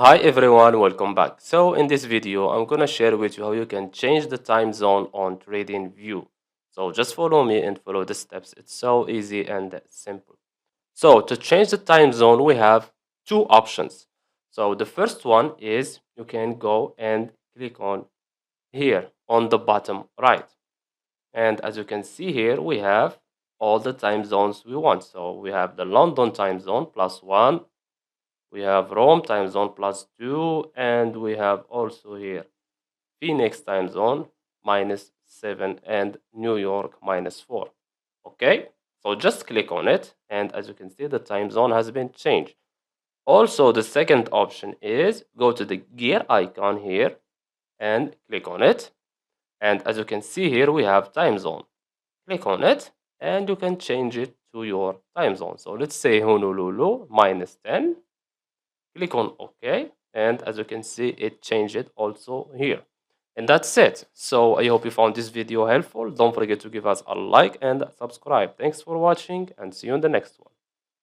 Hi everyone, welcome back. So in this video, I'm gonna share with you how you can change the time zone on TradingView. So just follow me and follow the steps. It's so easy and simple. So to change the time zone, we have two options. So the first one is you can go and click on here on the bottom right. And as you can see here, we have all the time zones we want. So we have the London time zone +1, we have Rome time zone +2, and we have also here Phoenix time zone -7 and New York -4. Okay, so just click on it, and as you can see, the time zone has been changed. Also, the second option is go to the gear icon here and click on it. And as you can see here, we have time zone. Click on it, and you can change it to your time zone. So let's say Honolulu -10. Click on OK, and as you can see, it changed it also here. And that's it. So I hope you found this video helpful. Don't forget to give us a like and subscribe. Thanks for watching, and see you in the next one.